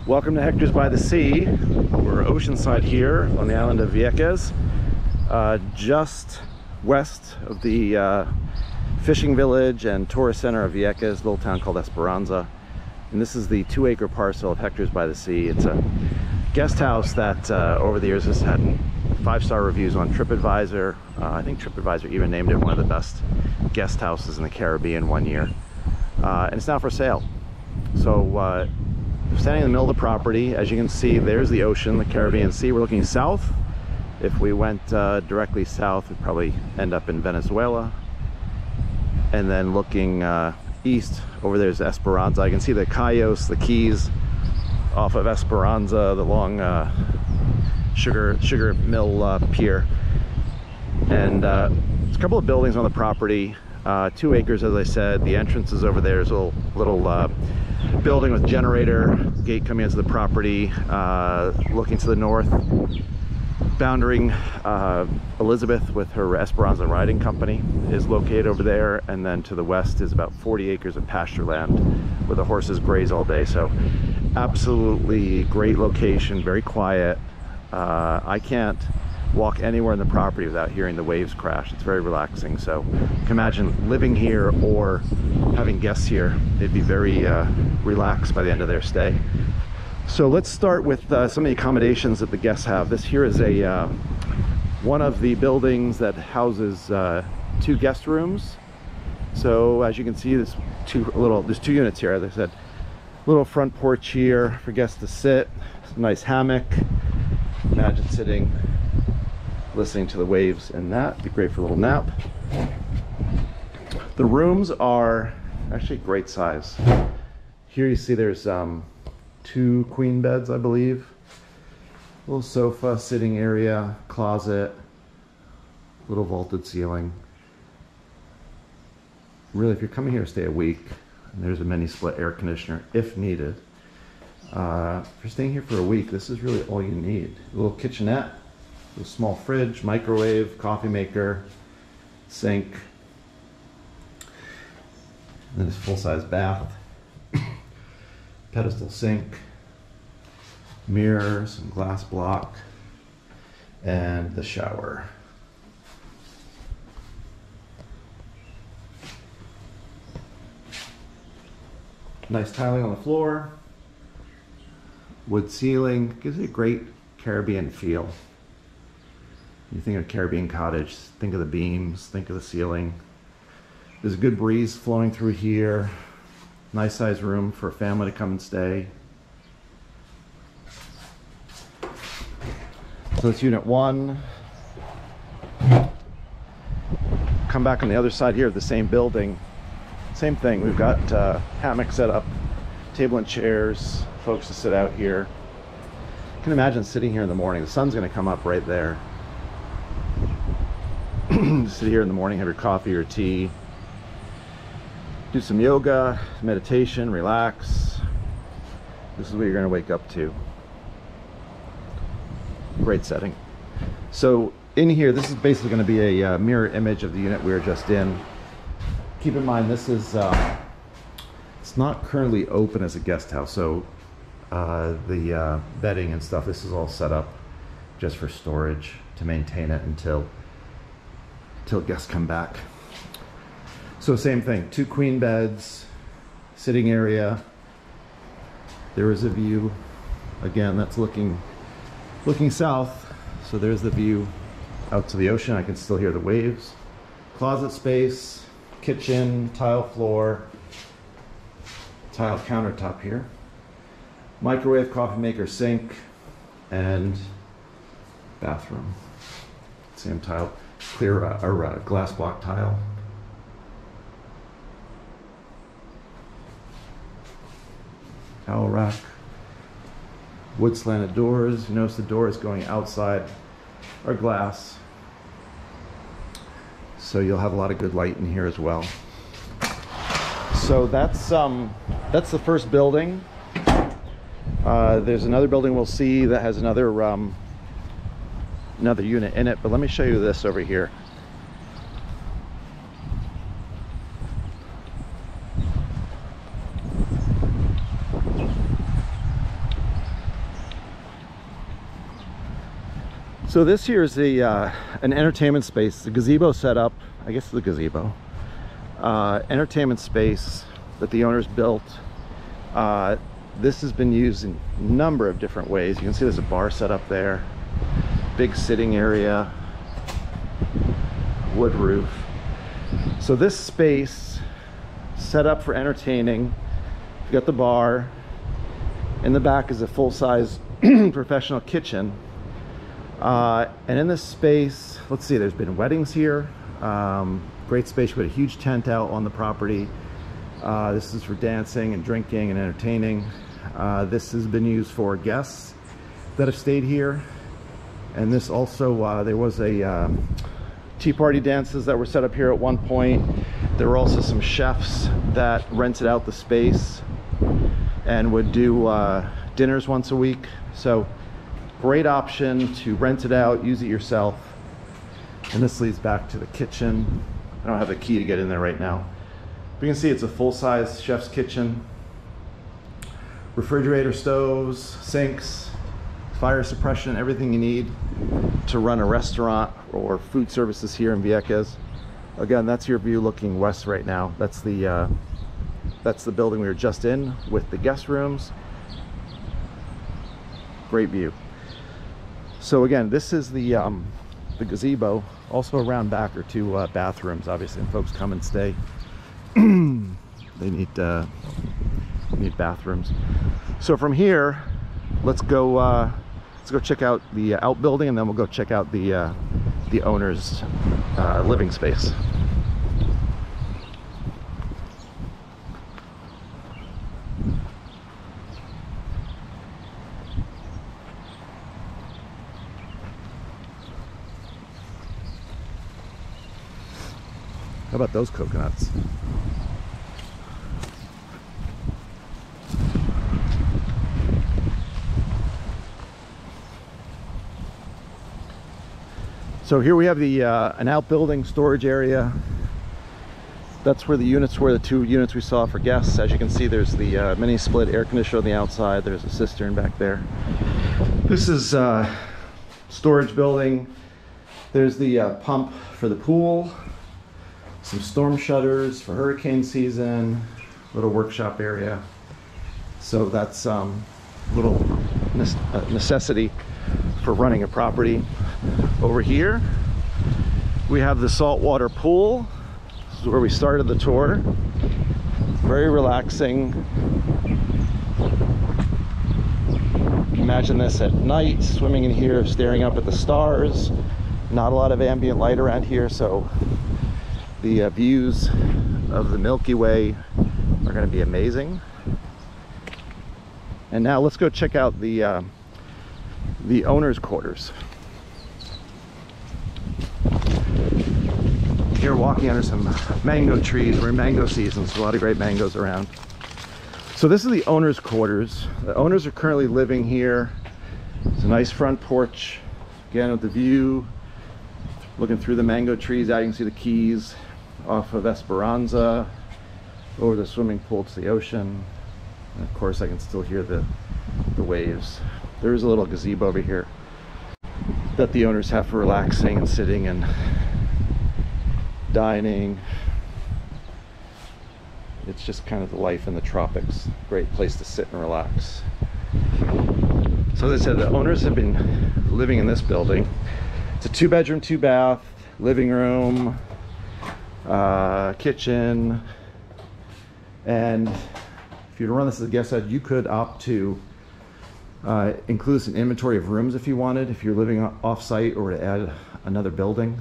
Welcome to Hector's by the Sea. We're oceanside here on the island of Vieques, just west of the fishing village and tourist center of Vieques, a little town called Esperanza. And this is the 2-acre parcel of Hector's by the Sea. It's a guest house that over the years has had 5-star reviews on TripAdvisor. I think TripAdvisor even named it one of the best guest houses in the Caribbean one year. And it's now for sale. So standing in the middle of the property, as you can see, there's the ocean, the Caribbean Sea. We're looking south. If we went directly south, we'd probably end up in Venezuela. And then looking east, over there's Esperanza. I can see the Cayos, the Keys off of Esperanza, the long sugar mill pier. And there's a couple of buildings on the property. 2 acres, as I said. The entrance is over there. There's a little building with generator, gate coming into the property. Looking to the north, boundering Elizabeth with her Esperanza Riding Company is located over there. And then to the west is about 40 acres of pasture land where the horses graze all day. So absolutely great location, very quiet. I can't walk anywhere in the property without hearing the waves crash. It's very relaxing. So you can imagine living here or having guests here, they'd be very relaxed by the end of their stay. So let's start with some of the accommodations that the guests have. This here is a one of the buildings that houses 2 guest rooms. So as you can see, there's 2 units here. As I said, little front porch here for guests to sit. Some nice hammock. Imagine sitting, listening to the waves, and that be great for a little nap. The rooms are actually great size. Here you see there's 2 queen beds, I believe. Little sofa, sitting area, closet, little vaulted ceiling. Really, if you're coming here to stay a week, and there's a mini split air conditioner if needed. If you're staying here for a week, this is really all you need. A little kitchenette, a small fridge, microwave, coffee maker, sink, and then this full-size bath, pedestal sink, mirror, some glass block, and the shower. Nice tiling on the floor, wood ceiling, gives you a great Caribbean feel. You think of a Caribbean cottage, think of the beams, think of the ceiling. There's a good breeze flowing through here. Nice size room for a family to come and stay. So that's unit 1. Come back on the other side here of the same building. Same thing, we've got hammock set up, table and chairs, folks to sit out here. You can imagine sitting here in the morning. The sun's gonna come up right there. Sit here in the morning, have your coffee or tea, do some yoga, meditation, relax. This is what you're going to wake up to. Great setting. So in here, this is basically going to be a mirror image of the unit we were just in. Keep in mind, this is it's not currently open as a guest house, so the bedding and stuff, this is all set up just for storage to maintain it until guests come back. So same thing, 2 queen beds, sitting area. There is a view. Again, that's looking south. So there's the view out to the ocean. I can still hear the waves. Closet space, kitchen, tile floor, tile countertop here. Microwave, coffee maker, sink, and bathroom. Same tile. Clear or glass block tile. Towel rack. Wood slanted doors. You notice the door is going outside are glass. So you'll have a lot of good light in here as well. So that's the first building. There's another building we'll see that has another unit in it, but let me show you this over here. So this here is an entertainment space, the gazebo setup. I guess it's the gazebo. Entertainment space that the owners built. This has been used in a number of different ways. You can see there's a bar set up there, big sitting area, wood roof. So this space set up for entertaining. You got the bar. In the back is a full-size professional kitchen. And in this space, let's see, there's been weddings here. Great space. We got a huge tent out on the property. This is for dancing and drinking and entertaining. This has been used for guests that have stayed here. And this also, there was a tea party dances that were set up here at one point. There were also some chefs that rented out the space and would do dinners once a week. So great option to rent it out, use it yourself. And this leads back to the kitchen. I don't have the key to get in there right now. But you can see it's a full-size chef's kitchen. Refrigerator, stoves, sinks, fire suppression, everything you need to run a restaurant or food services here in Vieques. Again, that's your view looking west right now. That's the building we were just in with the guest rooms. Great view. So again, this is the gazebo. Also around back are two bathrooms, obviously, and folks come and stay. They need bathrooms. So from here, let's go check out the outbuilding, and then we'll go check out the owner's living space. How about those coconuts? So here we have the an outbuilding storage area. That's where the units were, the two units we saw for guests. As you can see, there's the mini split air conditioner on the outside. There's a cistern back there. This is storage building. There's the pump for the pool. Some storm shutters for hurricane season, little workshop area. So that's little necessity for running a property. Over here, we have the saltwater pool. This is where we started the tour. Very relaxing. Imagine this at night, swimming in here, staring up at the stars. Not a lot of ambient light around here, so the views of the Milky Way are going to be amazing. And now let's go check out the owner's quarters. Here walking under some mango trees. We're in mango season, so a lot of great mangoes around. So this is the owner's quarters. The owners are currently living here. It's a nice front porch, again with the view, looking through the mango trees out. You can see the keys off of Esperanza, over the swimming pool to the ocean. And of course I can still hear the waves. There is a little gazebo over here that the owners have for relaxing and sitting and dining. It's just kind of the life in the tropics. Great place to sit and relax. So as I said, the owners have been living in this building. It's a 2-bedroom, 2-bath, living room, kitchen, and if you were to run this as a guest house, you could opt to include an inventory of rooms if you wanted, if you're living off-site, or to add another building.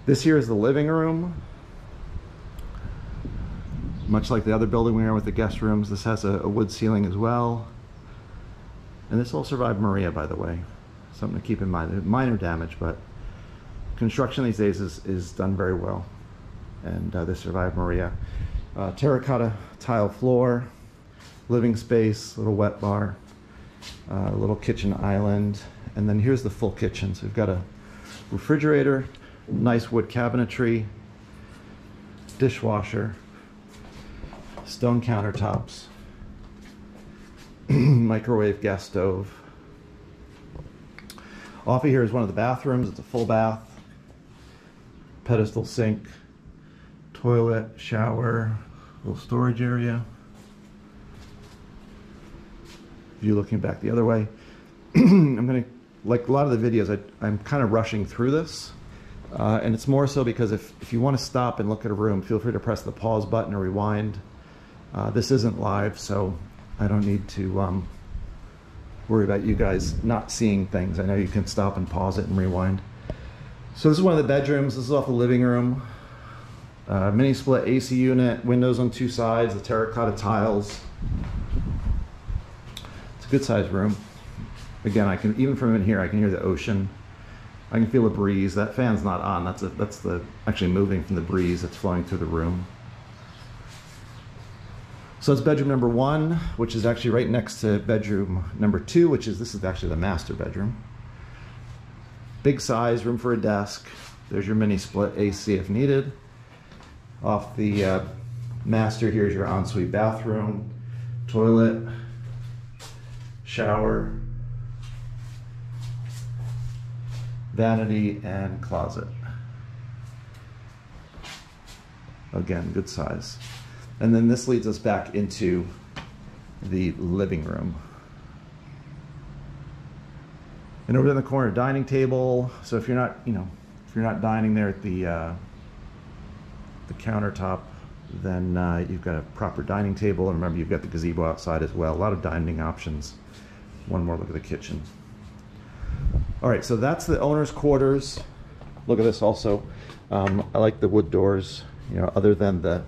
This here is the living room. Much like the other building we are with the guest rooms, this has a wood ceiling as well. And this will survive Maria, by the way. Something to keep in mind. Minor damage, but construction these days is done very well. And this survived Maria. Terracotta tile floor, living space, little wet bar, little kitchen island. And then here's the full kitchen. So we've got a refrigerator, nice wood cabinetry, dishwasher, stone countertops, microwave gas stove. Off of here is one of the bathrooms. It's a full bath, pedestal sink, toilet, shower, little storage area. View looking back the other way. I'm gonna, like a lot of the videos, I'm kind of rushing through this. And it's more so because if you want to stop and look at a room, feel free to press the pause button or rewind. This isn't live, so I don't need to worry about you guys not seeing things. I know you can stop and pause it and rewind. So this is one of the bedrooms. This is off the living room. Mini split AC unit, windows on two sides, the terracotta tiles. It's a good sized room. Again, I can, even from in here, I can hear the ocean. I can feel a breeze. That fan's not on. That's the actually moving from the breeze that's flowing through the room. So it's bedroom number 1, which is actually right next to bedroom number 2, this is actually the master bedroom. Big size, room for a desk. There's your mini split AC if needed. Off the master, here's your ensuite bathroom, toilet, shower, vanity, and closet. Again, good size. And then this leads us back into the living room. And over in the corner, dining table. So if you're not, if you're not dining there at the countertop, then you've got a proper dining table. And remember, you've got the gazebo outside as well. A lot of dining options. One more look at the kitchen. All right, so that's the owner's quarters. Look at this also. I like the wood doors, other than the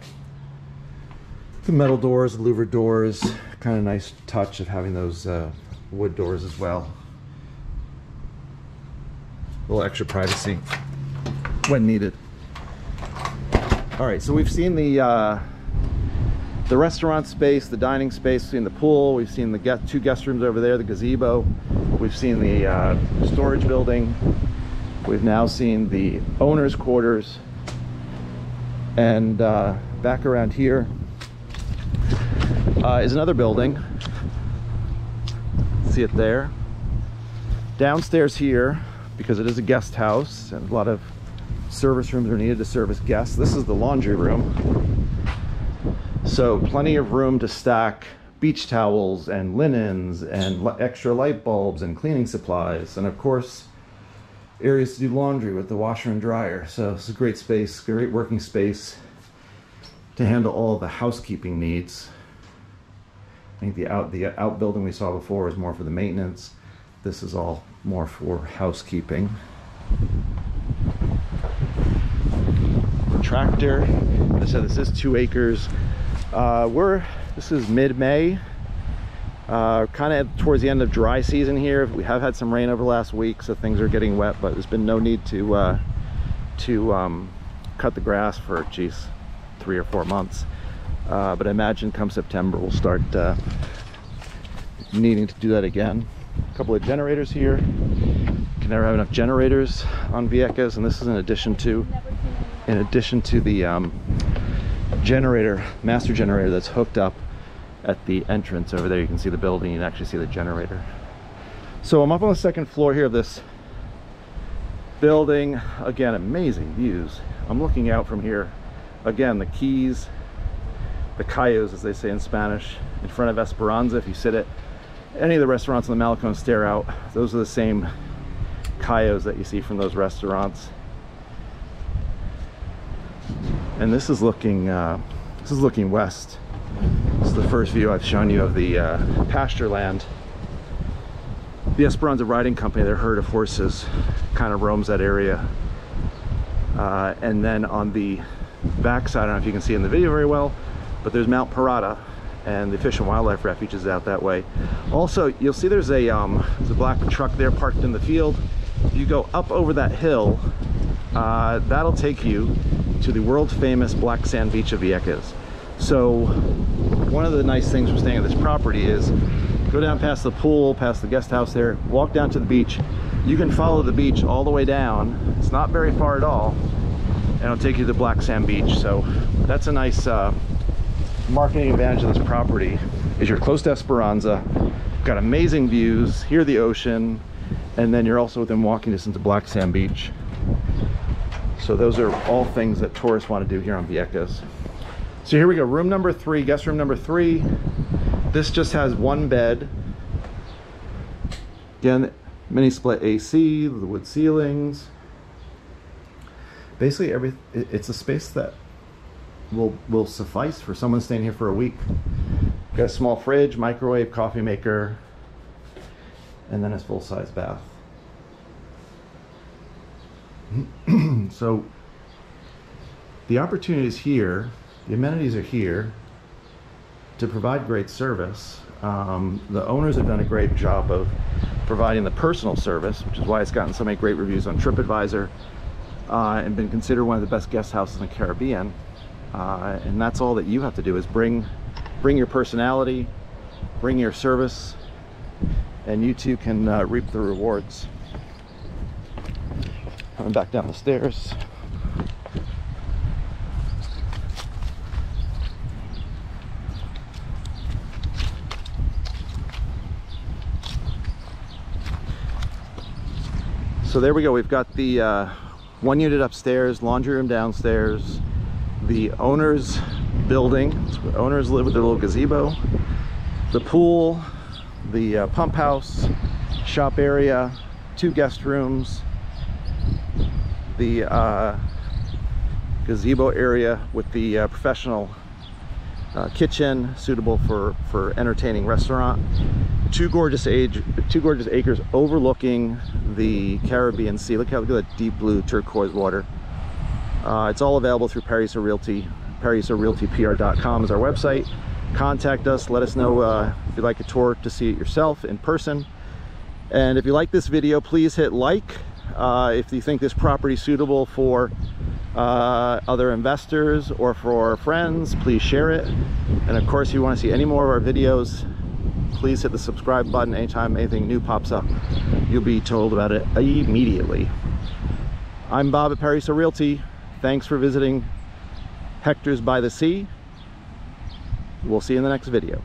metal doors, the louvered doors. Kind of nice touch of having those wood doors as well. A little extra privacy when needed. All right, so we've seen the restaurant space, the dining space, we've seen the pool, we've seen the two guest rooms over there, the gazebo, we've seen the storage building, we've now seen the owner's quarters, and back around here is another building. See it there. Downstairs here, because it is a guest house and a lot of service rooms are needed to service guests, this is the laundry room. So plenty of room to stack beach towels and linens and extra light bulbs and cleaning supplies, and of course areas to do laundry with the washer and dryer. So it's a great space, great working space to handle all of the housekeeping needs. I think the outbuilding we saw before is more for the maintenance. This is all more for housekeeping. Tractor. As I said, this is 2 acres. This is mid-May. Kind of towards the end of dry season here. We have had some rain over the last week, so things are getting wet, but there's been no need to cut the grass for, 3 or 4 months. But I imagine come September we'll start needing to do that again. A couple of generators here. Can never have enough generators on Vieques, and this is in addition to the generator, master generator that's hooked up at the entrance over there. You can see the building, you can actually see the generator. So I'm up on the 2nd floor here of this building. Again, amazing views. I'm looking out from here. Again, the Keys, the Cayos, as they say in Spanish, in front of Esperanza. If you sit at any of the restaurants on the Malecon stare out, those are the same Cayos that you see from those restaurants. And this is looking west. This is the first view I've shown you of the pasture land. The Esperanza Riding Company, their herd of horses, kind of roams that area. And then on the backside, I don't know if you can see in the video very well, but there's Mount Parada, and the Fish and Wildlife Refuge is out that way. Also, you'll see there's a black truck there parked in the field. If you go up over that hill, that'll take you to the world famous black sand beach of Vieques. So one of the nice things for staying at this property is go down past the pool, past the guest house there, walk down to the beach. You can follow the beach all the way down. It's not very far at all, and it'll take you to the black sand beach. So that's a nice marketing advantage of this property, is you're close to Esperanza, got amazing views, hear the ocean, And then you're also within walking distance of Black Sand Beach. So those are all things that tourists want to do here on Vieques. So here we go, room number 3, guest room number 3. This just has one bed. Again, mini split AC, the wood ceilings. Basically, it's a space that will suffice for someone staying here for a week. Got a small fridge, microwave, coffee maker, and then a full-size bath. So the opportunity is here, the amenities are here to provide great service. The owners have done a great job of providing the personal service, which is why it's gotten so many great reviews on TripAdvisor, and been considered one of the best guest houses in the Caribbean. And that's all that you have to do is bring your personality, bring your service, and you too can reap the rewards. Coming back down the stairs. So there we go, we've got the 1 unit upstairs, laundry room downstairs, the owner's building, that's where owners live with their little gazebo, the pool, the pump house, shop area, 2 guest rooms, the gazebo area with the professional kitchen suitable for entertaining restaurant. 2 gorgeous acres overlooking the Caribbean Sea. Look at that deep blue turquoise water. It's all available through Paraiso Realty. ParaisoRealtyPR.com is our website. Contact us, let us know if you'd like a tour to see it yourself in person. And if you like this video, please hit like. If you think this property is suitable for other investors or for friends, please share it. And of course, if you want to see any more of our videos, please hit the subscribe button. Anytime anything new pops up, you'll be told about it immediately. I'm Bob at Paraiso Realty. Thanks for visiting Hector's by the Sea. We'll see you in the next video.